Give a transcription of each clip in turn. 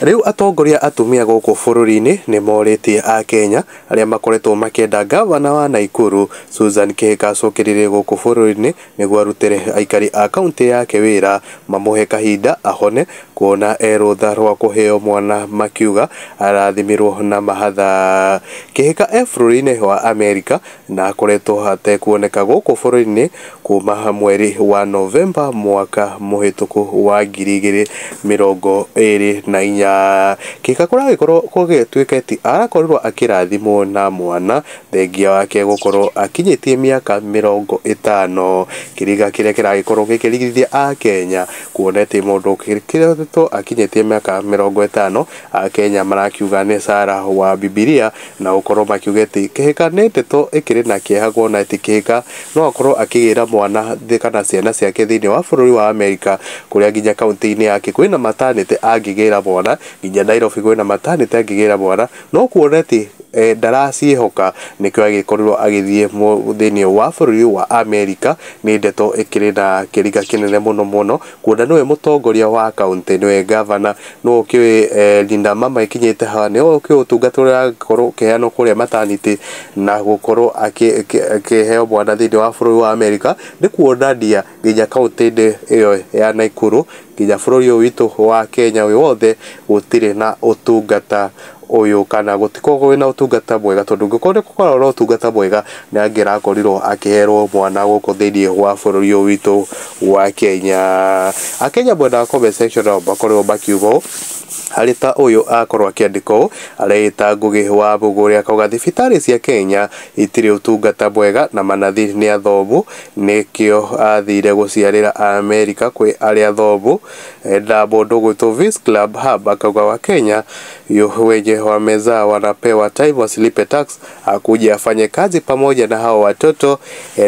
Riu atongoria atumia guku bururi-ini ni morĩtie a Kenya aria makoretwo makienda gavana wa Naikuru Susan Kihika acukirire guku bururi-ini niguo arutire aikari a kaunti yake wira mamuhe kahinda ahone kuona erutha rwa kuheo mwana makiuga arathimirwo na mahatha. Kihika bururi-ini wa Amerika na akoretwo hatekuoneka guku bururi-ini kuma mweri wa Novemba mwaka muhituku wa 2024. Kihika kuragikorwo kugituika ati arakorirwo akirathimwo na mwana thengia wake gukorwo akinyitie miaka 50. Kiriga kiria kiragikorwo gikirigithia a Kenya kuona ati mundu kiretwo akinyitie miaka 50 a Kenya marakiuga ni Sara wa Bibilia na gukorwo makiuga ati Kihika ni ndeto ikiri na kieha na ati Kihika no akorwo akigira mwana kana ciana ciake thiini wa bururi wa Amerika kuria nginya kaunti-ini yake kwina maternity angigira mwana nginya Nairobi kwina maternity angigira mwana no kuona ati ndaracihoka nikio agikorirwo agithie thiini wa bururi wa Amerika ni ndeto ikiri na kiriga kinene muno kuona niwe mutongoria wa kaunti niwe governor no kiwe Linda mama ikinyite ha ni okio utungatura korwo keano kuria maternity na gukorwo akiheo mwana thiini wa bururi wa Amerika ni kuona ndia nginya kaunti iyo ya Naikuru nginya bururi witu wa Kenya wothe gutire na utungata uyu kana gutiko wina utungata mwega tondu ngukore kukorwo utungata mwega ni angirakorirwo akiherwo mwana guku thiini wa bururi witu wa Kenya. Akenya mwena comment section bakorwo bakiugo harita uyu akorwo akiandiko areta Ngugi wa Buguri akauga thibitari cia Kenya itire utungata mwega na manathi ni athomu nikio athire guciarira Amerika kwi aria athomu na mundu gwitwo Vis Club Hub akauga wa Kenya wenye wamezaa wanapewa time wasilipe tax akuje afanye kazi pamoja na hao watoto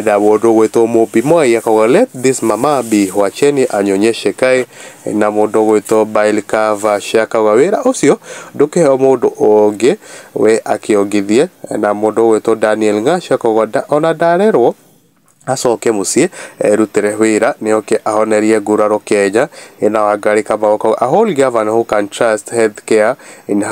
na mundu gwitwo Mubi Moi akauga let this mama be wacheni anyonyeshe kai na mundu gwitwo Bail Kava akauga wira ucio ndukiheo mundu ungi we akiongithie na mundu gwitwo Daniel Ngasha akauga ona ndarerwo acoke mucii rutire wira nioke ahonerie nguraro Kenya ina Wangari Kamau a whole governor who can trust healthcare in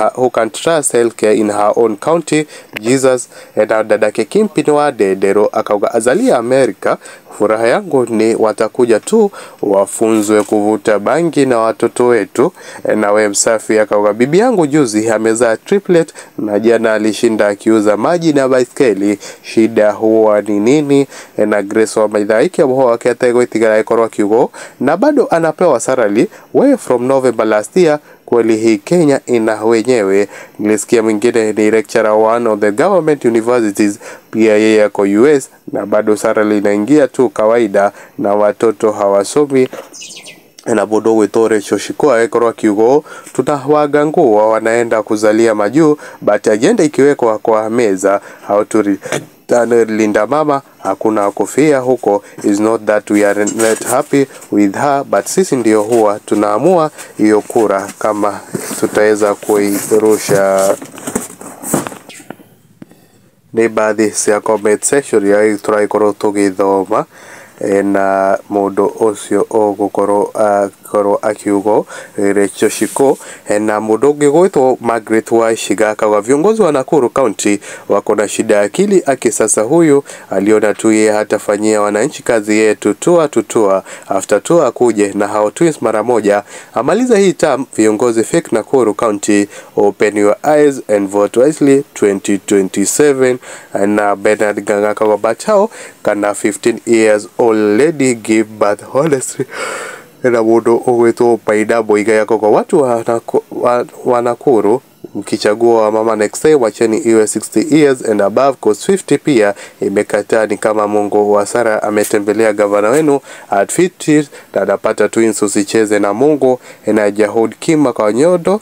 her own county Jesus and dadake Kimpini wa Dedero akauga azalia Amerika furaha yangu ni watakuja tu wafunzwe kuvuta bangi na watoto wetu na we msafi akauga bibi yangu juzi amezaa triplet na jana alishinda akiuza maji na baiskeli shida huwa ni nini na Grace wa Muigai kia Mohoro akiatego itigara ikorwa kiugo na bado anapewa salary way from November last year. Kweli hii Kenya ina wenyewe. Nilisikia mwingine ni lecturer one of the government universities pia yeye yako US na bado salary inaingia tu kawaida na watoto hawasomi na bodo wetore shoshikoa ekorwa kiugo tutawagangua wanaenda kuzalia majuu but agenda ikiwekwa kwa meza hauturi tano Linda mama hakuna kofia huko is not that we are not happy with her but sisi ndio huwa tunaamua hiyo kura kama tutaweza kuirusha. Ni baadhi ya comment section ya turaikoro tugithoma na mundu ucio ogukorwo akiugo Rachel Shiko na mundu gwitwo Margaret Washiga akauga viongozi wa Nakuru County wako na shida ya akili akisasa huyu aliona tu yeye hatafanyia wananchi kazi yetu tutua after tour akuje na hao twins mara moja amaliza hii term. Viongozi fake Nakuru County open your eyes and vote wisely 2027 na Bernard Ganga akauga batao kana 15 years old lady give birth honestly na mundu ugwitwo Paida Muigai akauga watu wa Nakuru mkichagua mama next time wacheni iwe 60 years and above cause 50 pia imekataa. Ni kama Mungu wa Sara ametembelea gavana wenu at 50 na anapata twins. Usicheze na Mungu na Jahud Kima kwa nyodo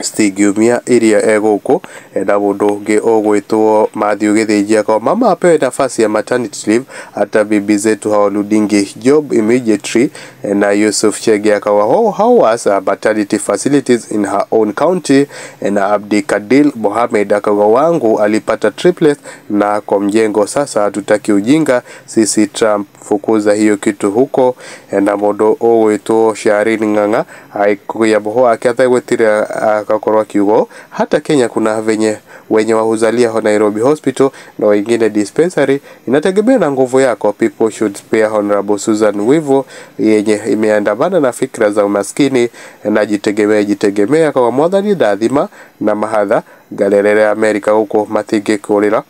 stigumia iria Guku na mundu ungi ogwitwo Matthew Githinji kwa mama apewe nafasi ya maternity leave hata bibi zetu hawaludingi job immediately na Yusuf Chege akawa how was maternity facilities in her own county na Abdikadil Mohamed akawa wangu alipata triplet na kwa mjengo sasa hatutaki ujinga sisi Trump fukuza hiyo kitu huko na mundu ogwitwo Sharin Ng'ang'a aikuya boho akiatha Gutiri akakorwa kiugo hata Kenya kuna wenye wahuzalia Nairobi hospital na wengine dispensary inategemea na nguvu yako. People should spare Honorable Susan Wivo yenye imeandamana na fikra za umaskini na jitegemea kwa mwathani dathima na mahadha galerere Amerika huko matige kurira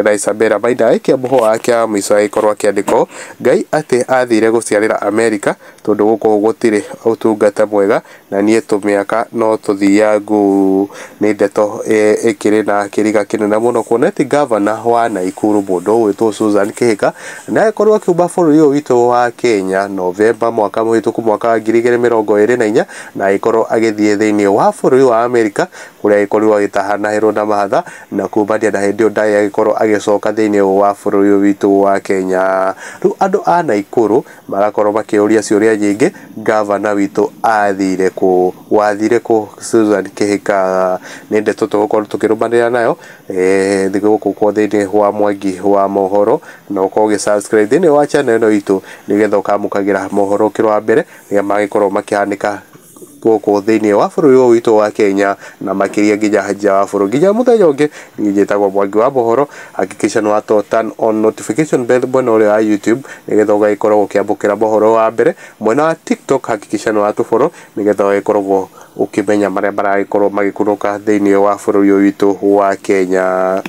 na Isabella Maida ikia muho wake mwiso aikorwa kiandiko Ngai ate athire guciarira Amerika tondu guko gutire utungata mwega na nie tumiaka no tuthiangu ni ndeto ikiri na kiriga kinene muno kuoneti governor wa Naikuru mundu witwo Susan Kihika na aikorwa kiuba bũrũri ũyũ witũ wa Kenya November mwaka muhituku mwaka wa 2024 na aikorwo agithie thiini wa bũrũri wa Amerika kuria aikorwo agitahanahirwo na mahatha na kumania na hindi ndai aikorwo agicoka thiini wa bũrũri ũyũ witũ wa Kenya. Riu andu a Naikuru marakorwo makiuria ciuria nyingi governor witũ wathire ku Susan Kihika ni ndeto tugukorwo tukirumanira nayo thiguku kwa thiini wa Mwangi wa Mohoro na ukorwo subscribe thiini wa channel ino itu nigetha ukamukagira mohoro kirwa mbere ya magikorwo makihanika guku thiini wa bũrũri ũyũ witũ wa Kenya na makiria nginya nja wa bũrũri nginya muthenya ungi njitagwo Mwangi wa Mohoro hakikisha no ato turn on notification bell button ule wa YouTube nigetha ugakorwo ukiambukira mohoro wa mbere mwena wa TikTok hakikisha no atu follow nigetha ugakorwo ukimenya maria maragikorwo magikuruka thiini wa bũrũri ũyũ witũ wa Kenya.